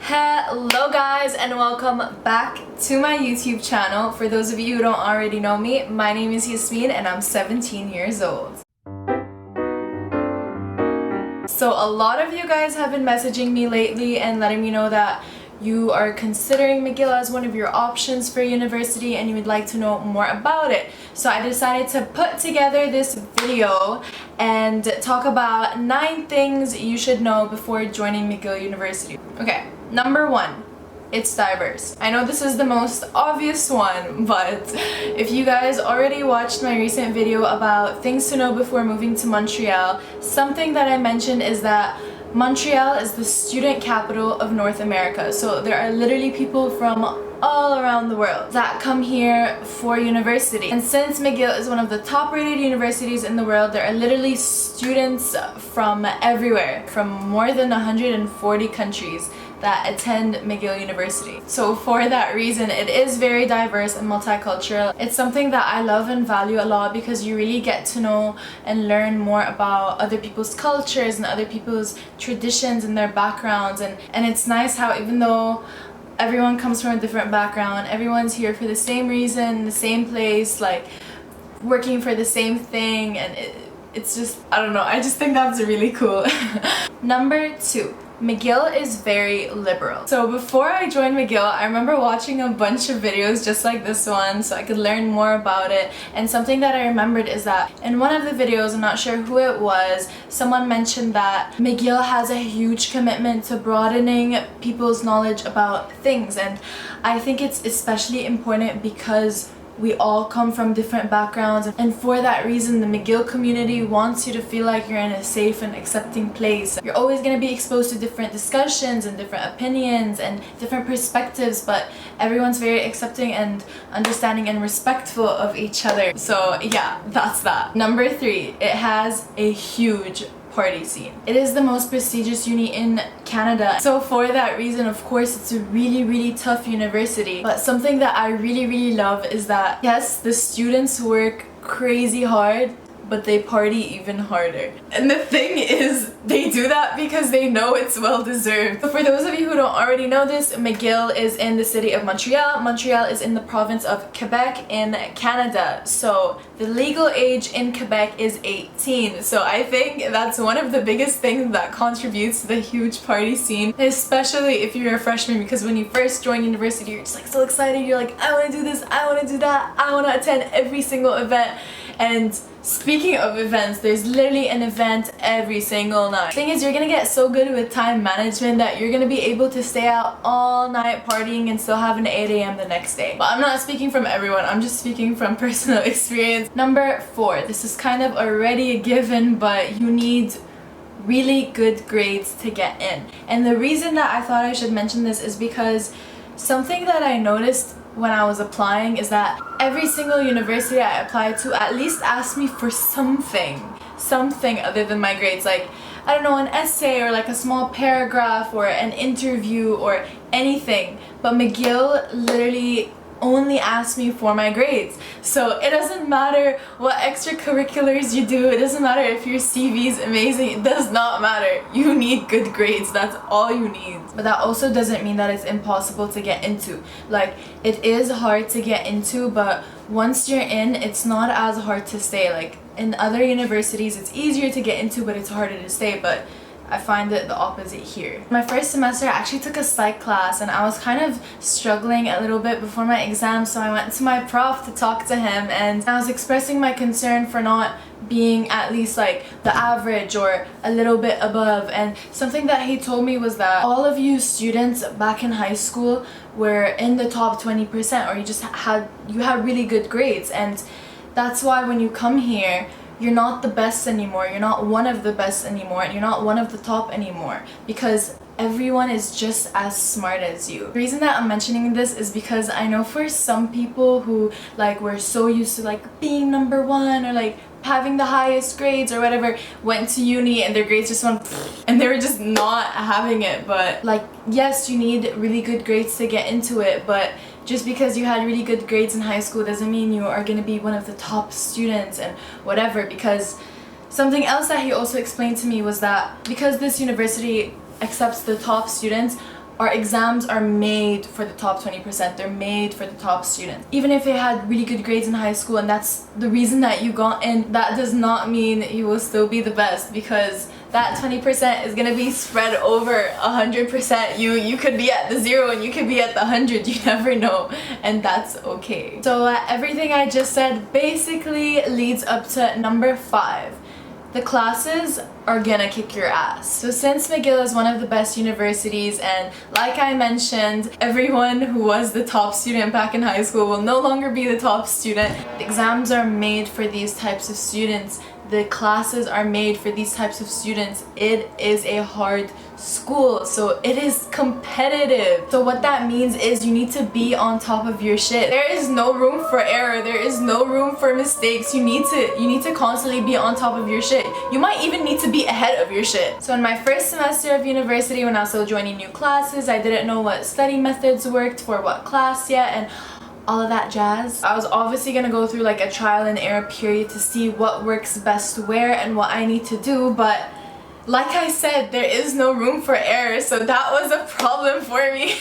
Hello guys and welcome back to my YouTube channel. For those of you who don't already know me, my name is Yasmin and I'm 17 years old. So a lot of you guys have been messaging me lately and letting me know that you are considering Mcgill as one of your options for university and you would like to know more about it. So I decided to put together this video and talk about 9 things you should know before joining Mcgill University. Okay, number 1. It's diverse. I know this is the most obvious one, but if you guys already watched my recent video about things to know before moving to Montreal, something that I mentioned is that Montreal is the student capital of North America. So there are literally people from all around the world that come here for university. And since Mcgill is one of the top rated universities in the world, there are literally students from everywhere, from more than 140 countries that attend Mcgill University. So for that reason, it is very diverse and multicultural. It's something that I love and value a lot because you really get to know and learn more about other people's cultures and other people's traditions and their backgrounds. And it's nice how even though everyone comes from a different background, everyone's here for the same reason, the same place, like working for the same thing, and it's just, I don't know, I just think that's really cool. Number 2. Mcgill is very liberal. So before I joined Mcgill, I remember watching a bunch of videos just like this one so I could learn more about it. And something that I remembered is that in one of the videos, I'm not sure who it was, someone mentioned that Mcgill has a huge commitment to broadening people's knowledge about things. And I think it's especially important because we all come from different backgrounds, and for that reason the Mcgill community wants you to feel like you're in a safe and accepting place. You're always going to be exposed to different discussions and different opinions and different perspectives, but everyone's very accepting and understanding and respectful of each other. So yeah, that's that. Number 3, it has a huge party scene. It is the most prestigious uni in Canada. So for that reason, of course, it's a really tough university. But something that I really love is that, yes, the students work crazy hard, but they party even harder. And the thing is, they do that because they know it's well deserved. So for those of you who don't already know this, Mcgill is in the city of Montreal. Montreal is in the province of Quebec in Canada. So the legal age in Quebec is 18. So I think that's one of the biggest things that contributes to the huge party scene, especially if you're a freshman, because when you first join university, you're just like so excited. You're like, I want to do this, I want to do that, I want to attend every single event. And speaking of events, there's literally an event every single night. Thing is, you're gonna get so good with time management that you're gonna be able to stay out all night partying and still have an 8 a.m. the next day. But I'm not speaking from everyone, I'm just speaking from personal experience. Number 4, this is kind of already a given, but you need really good grades to get in. And the reason that I thought I should mention this is because something that I noticed when I was applying is that every single university I applied to at least asked me for something other than my grades, like, I don't know, an essay or like a small paragraph or an interview or anything. But Mcgill literally only asked me for my grades. So it doesn't matter what extracurriculars you do, it doesn't matter if your CV is amazing, it does not matter. You need good grades, that's all you need. But that also doesn't mean that it's impossible to get into. Like, it is hard to get into, but once you're in, it's not as hard to stay. Like in other universities, it's easier to get into, but it's harder to stay. But I find it the opposite here. My first semester I actually took a psych class and I was kind of struggling a little bit before my exam, so I went to my prof to talk to him and I was expressing my concern for not being at least like the average or a little bit above. And something that he told me was that all of you students back in high school were in the top 20%, or you had really good grades, and that's why when you come here you're not the best anymore, you're not one of the best anymore, and you're not one of the top anymore, because everyone is just as smart as you. The reason that I'm mentioning this is because I know for some people who like were so used to like being number 1 or like having the highest grades or whatever, went to uni and their grades just went and they were just not having it. But like, yes, you need really good grades to get into it, but just because you had really good grades in high school doesn't mean you are going to be one of the top students and whatever. Because something else that he also explained to me was that because this university accepts the top students, our exams are made for the top 20%. They're made for the top students. Even if they had really good grades in high school and that's the reason that you got in, that does not mean you will still be the best, because that 20% is gonna be spread over 100%. You could be at the 0 and you could be at the 100. You never know, and that's okay. So everything I just said basically leads up to number 5. The classes are gonna kick your ass. So since McGill is one of the best universities, and like I mentioned, everyone who was the top student back in high school will no longer be the top student. The exams are made for these types of students. The classes are made for these types of students. It is a hard school, so it is competitive. So what that means is you need to be on top of your shit. There is no room for error. There is no room for mistakes. You need to constantly be on top of your shit. You might even need to be ahead of your shit. So in my first semester of university, when I was still joining new classes, I didn't know what study methods worked for what class yet, and all of that jazz. I was obviously gonna go through like a trial and error period to see what works best where and what I need to do, but like I said, there is no room for error, so that was a problem for me.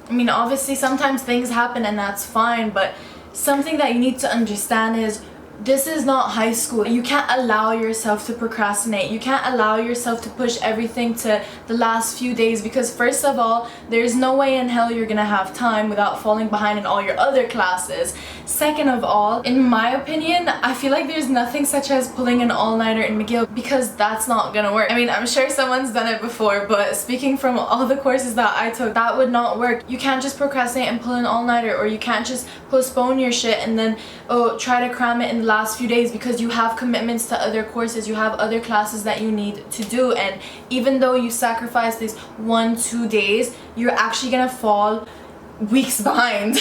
I mean, obviously sometimes things happen and that's fine, but something that you need to understand is this is not high school. You can't allow yourself to procrastinate. You can't allow yourself to push everything to the last few days, because first of all, there's no way in hell you're gonna have time without falling behind in all your other classes. Second of all, in my opinion, I feel like there's nothing such as pulling an all-nighter in McGill, because that's not gonna work. I mean, I'm sure someone's done it before, but speaking from all the courses that I took, that would not work. You can't just procrastinate and pull an all-nighter, or you can't just postpone your shit and then try to cram it in the last few days, because you have commitments to other courses, you have other classes that you need to do, and even though you sacrifice these 1-2 days, you're actually gonna fall weeks behind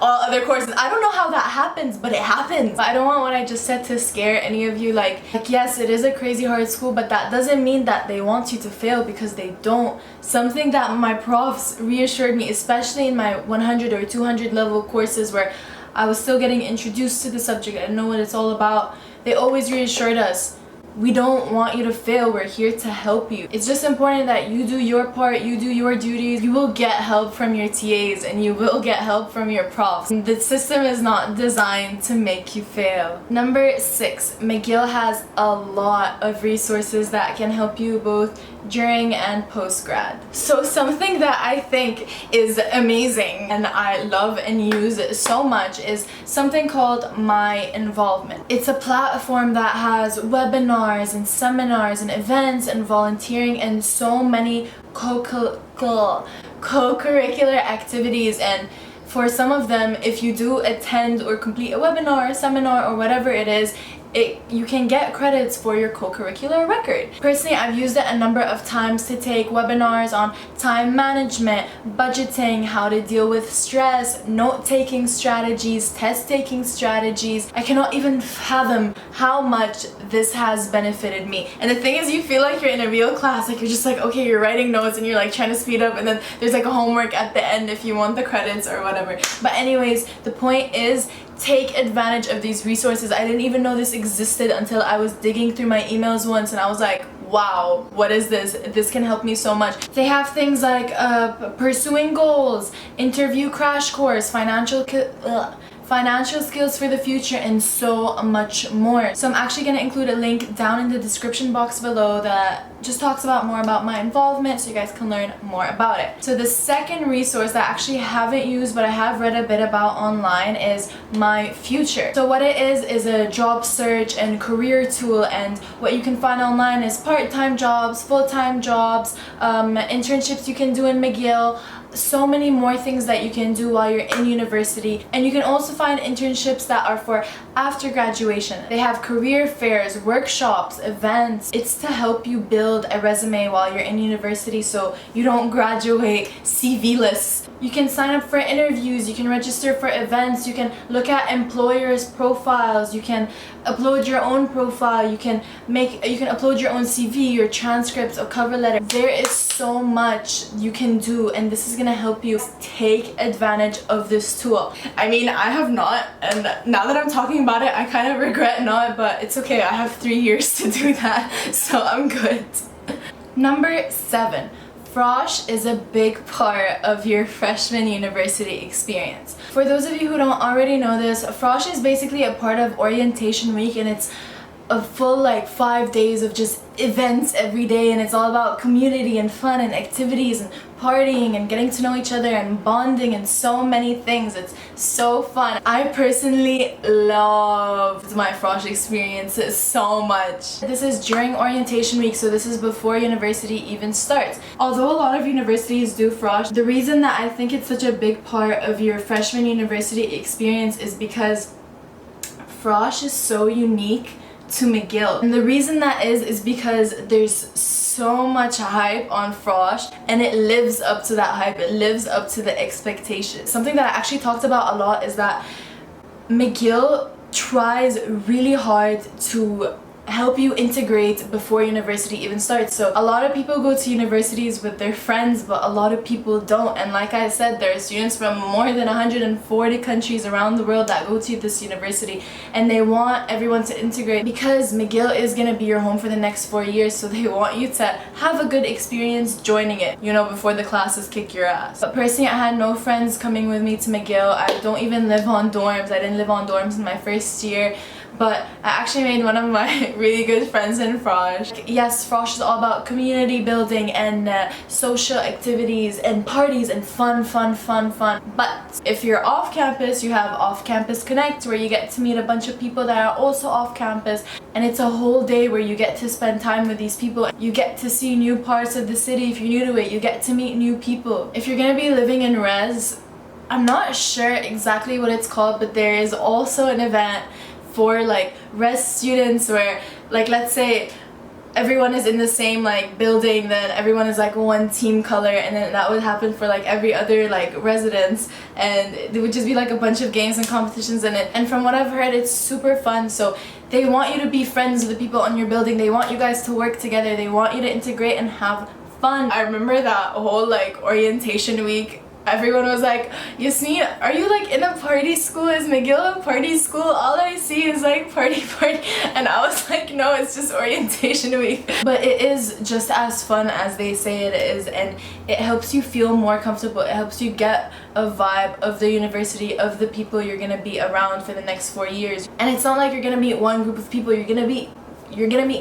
all other courses. I don't know how that happens, but it happens. But I don't want what I just said to scare any of you. Like yes, it is a crazy hard school, but that doesn't mean that they want you to fail, because they don't. Something that my profs reassured me, especially in my 100 or 200 level courses where I was still getting introduced to the subject, I know what it's all about, they always reassured us, we don't want you to fail, we're here to help you. It's just important that you do your part, you do your duties. You will get help from your TAs and you will get help from your profs. The system is not designed to make you fail. Number 6, McGill has a lot of resources that can help you both during and post-grad. So something that I think is amazing and I love and use so much is something called MyInvolvment. It's a platform that has webinars and seminars and events and volunteering and so many co-curricular activities, and for some of them, if you do attend or complete a webinar or seminar or whatever it is, you can get credits for your co-curricular record. Personally, I've used it a number of times to take webinars on time management, budgeting, how to deal with stress, note-taking strategies, test-taking strategies. I cannot even fathom how much this has benefited me. And the thing is, you feel like you're in a real class, like you're just like, okay, you're writing notes and you're like trying to speed up, and then there's like a homework at the end if you want the credits or whatever. But anyways, the point is, take advantage of these resources. I didn't even know this existed until I was digging through my emails once and I was like, wow, what is this? This can help me so much. They have things like pursuing goals, interview crash course, financial skills for the future, and so much more. So I'm actually going to include a link down in the description box below that just talks about more about my involvement, so you guys can learn more about it. So the second resource that I actually haven't used but I have read a bit about online is MyFuture. So what it is a job search and career tool, and what you can find online is part-time jobs, full-time jobs, internships you can do in McGill, so many more things that you can do while you're in university. And you can also find internships that are for after graduation. They have career fairs, workshops, events. It's to help you build a resume while you're in university so you don't graduate CV-less. You can sign up for interviews, you can register for events, you can look at employers' profiles, you can upload your own profile, you can upload your own CV, your transcripts, a cover letter. There is so much you can do, and this is gonna help you. Take advantage of this tool. I mean, I have not, and now that I'm talking about it, I kind of regret not, but it's okay. I have 3 years to do that, so I'm good. Number 7. FROSH is a big part of your freshman university experience. For those of you who don't already know this, FROSH is basically a part of orientation week, and it's a full like 5 days of just events every day, and it's all about community and fun and activities and partying and getting to know each other and bonding and so many things. It's so fun. I personally loved my FROSH experiences so much. This is during orientation week, so this is before university even starts. Although a lot of universities do FROSH, the reason that I think it's such a big part of your freshman university experience is because FROSH is so unique to Mcgill. And the reason that is because there's so much hype on FROSH, and it lives up to that hype. It lives up to the expectations. Something that I actually talked about a lot is that Mcgill tries really hard to help you integrate before university even starts. So a lot of people go to universities with their friends, but a lot of people don't. And like I said, there are students from more than 140 countries around the world that go to this university, and they want everyone to integrate because Mcgill is going to be your home for the next 4 years, so they want you to have a good experience joining it, you know, before the classes kick your ass. But personally, I had no friends coming with me to Mcgill. I don't even live on dorms. I didn't live on dorms in my first year. But I actually made one of my really good friends in FROSH. Yes, FROSH is all about community building and social activities and parties and fun. But if you're off campus, you have Off-Campus Connect, where you get to meet a bunch of people that are also off campus, and it's a whole day where you get to spend time with these people. You get to see new parts of the city. If you're new to it, you get to meet new people. If you're gonna be living in res, I'm not sure exactly what it's called, but there is also an event for like res students where, like, let's say everyone is in the same like building, then everyone is like one team color, and then that would happen for like every other like residence, and it would just be like a bunch of games and competitions in it. And from what I've heard, it's super fun. So they want you to be friends with the people on your building. They want you guys to work together. They want you to integrate and have fun. I remember that whole like orientation week. Everyone was like, Yasmin, are you like in a party school? Is Mcgill a party school? All I see is like party. And I was like, no, it's just orientation week. But it is just as fun as they say it is, and it helps you feel more comfortable. It helps you get a vibe of the university, of the people you're gonna be around for the next 4 years. And it's not like you're gonna meet one group of people. You're gonna meet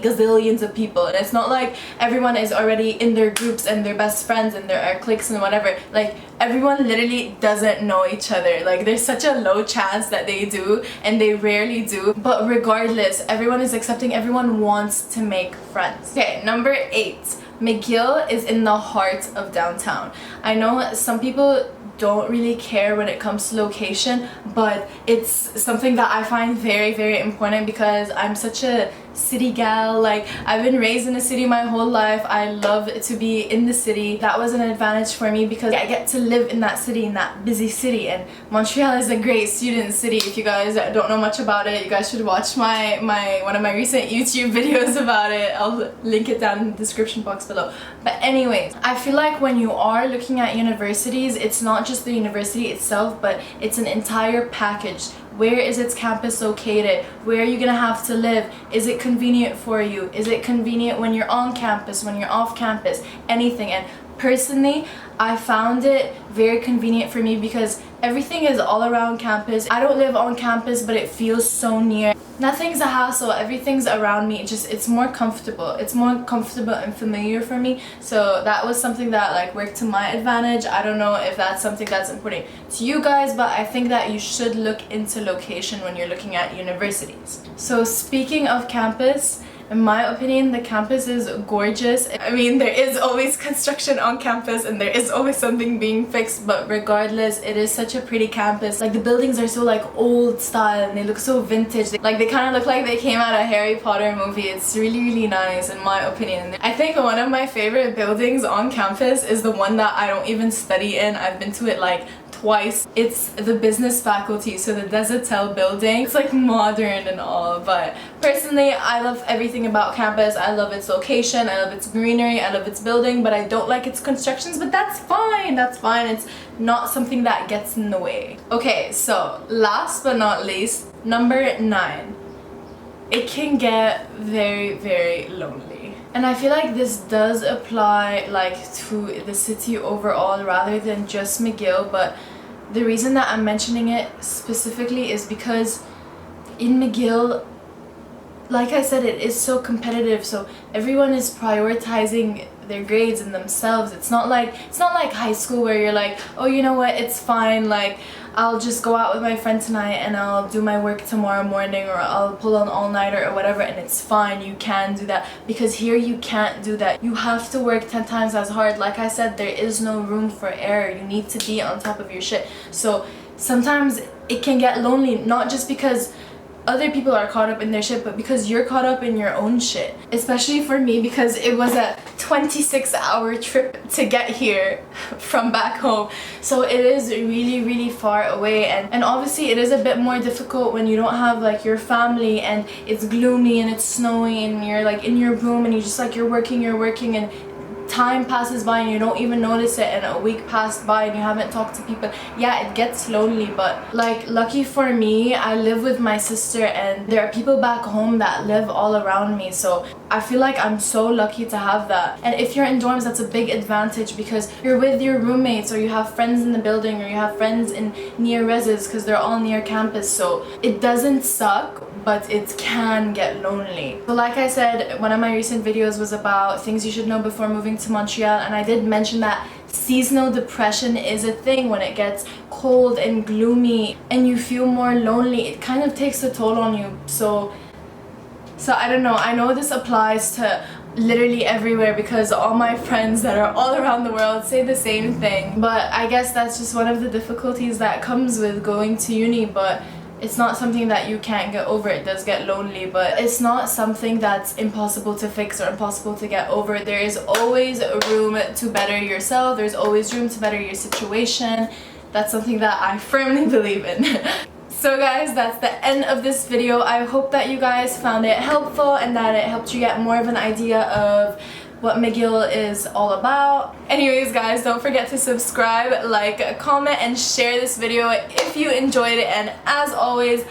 gazillions of people, and it's not like everyone is already in their groups and they're best friends and there are cliques and whatever. Like, everyone literally doesn't know each other. Like, there's such a low chance that they do, and they rarely do. But regardless, everyone is accepting. Everyone wants to make friends. Okay, number 8. Mcgill is in the heart of downtown. I know some people don't really care when it comes to location, but it's something that I find very important because I'm such a city gal. Like, I've been raised in a city my whole life. I love to be in the city. That was an advantage for me because I get to live in that city, in that busy city. And Montreal is a great student city. If you guys don't know much about it, you guys should watch one of my recent YouTube videos about it. I'll link it down in the description box below. But anyways, I feel like when you are looking at universities, it's not just the university itself, but it's an entire package. Where is its campus located? Where are you gonna have to live? Is it convenient for you? Is it convenient when you're on campus, when you're off campus? Anything. And personally, I found it very convenient for me because everything is all around campus. I don't live on campus, but it feels so near. Nothing's a hassle. Everything's around me. It's more comfortable. It's more comfortable and familiar for me. So that was something that like worked to my advantage. I don't know if that's something that's important to you guys, but I think that you should look into location when you're looking at universities. So speaking of campus, in my opinion, the campus is gorgeous. I mean, there is always construction on campus and there is always something being fixed, but regardless, it is such a pretty campus. Like, the buildings are so like old style and they look so vintage. Like, they kind of look like they came out of a Harry Potter movie. It's really nice in my opinion. I think one of my favorite buildings on campus is the one that I don't even study in. I've been to it like twice. It's the business faculty, so the Desatel building. It's like modern and all, but personally I love everything about campus. I love its location, I love its greenery, I love its building, but I don't like its constructions, but that's fine. It's not something that gets in the way. Okay, so last but not least, number 9. It can get very lonely. And I feel like this does apply like to the city overall rather than just McGill, but the reason that I'm mentioning it specifically is because in McGill, like I said, it is so competitive, so everyone is prioritizing their grades and themselves. It's not like high school where you're like, oh, you know what, it's fine, like I'll just go out with my friend tonight and I'll do my work tomorrow morning, or I'll pull an all-nighter or whatever, and it's fine, you can do that. Because here you can't do that. You have to work 10 times as hard. Like I said, there is no room for error. You need to be on top of your shit. So sometimes it can get lonely, not just because other people are caught up in their shit, but because you're caught up in your own shit. Especially for me, because it was a 26-hour trip to get here from back home. So it is really, really far away, and obviously it is a bit more difficult when you don't have like your family and it's gloomy and it's snowy and you're like in your room and you just like you're working and time passes by and you don't even notice it, and a week passed by and you haven't talked to people. Yeah, it gets lonely, but like lucky for me, I live with my sister and there are people back home that live all around me, so I feel like I'm so lucky to have that. And if you're in dorms, that's a big advantage because you're with your roommates, or you have friends in the building, or you have friends in near reses because they're all near campus, so it doesn't suck, but it can get lonely. So like I said, one of my recent videos was about things you should know before moving to Montreal, and I did mention that seasonal depression is a thing. When it gets cold and gloomy and you feel more lonely, it kind of takes a toll on you. So I don't know, I know this applies to literally everywhere because all my friends that are all around the world say the same thing, but I guess that's just one of the difficulties that comes with going to uni. But it's not something that you can't get over. It does get lonely, but it's not something that's impossible to fix or impossible to get over. There is always room to better yourself. There's always room to better your situation. That's something that I firmly believe in. So guys, that's the end of this video. I hope that you guys found it helpful and that it helped you get more of an idea of what McGill is all about. Anyways guys, don't forget to subscribe, like, comment, and share this video if you enjoyed it. And as always,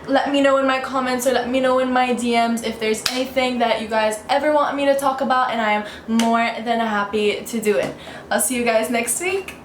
let me know in my comments or let me know in my DMs if there's anything that you guys ever want me to talk about, and I am more than happy to do it. I'll see you guys next week.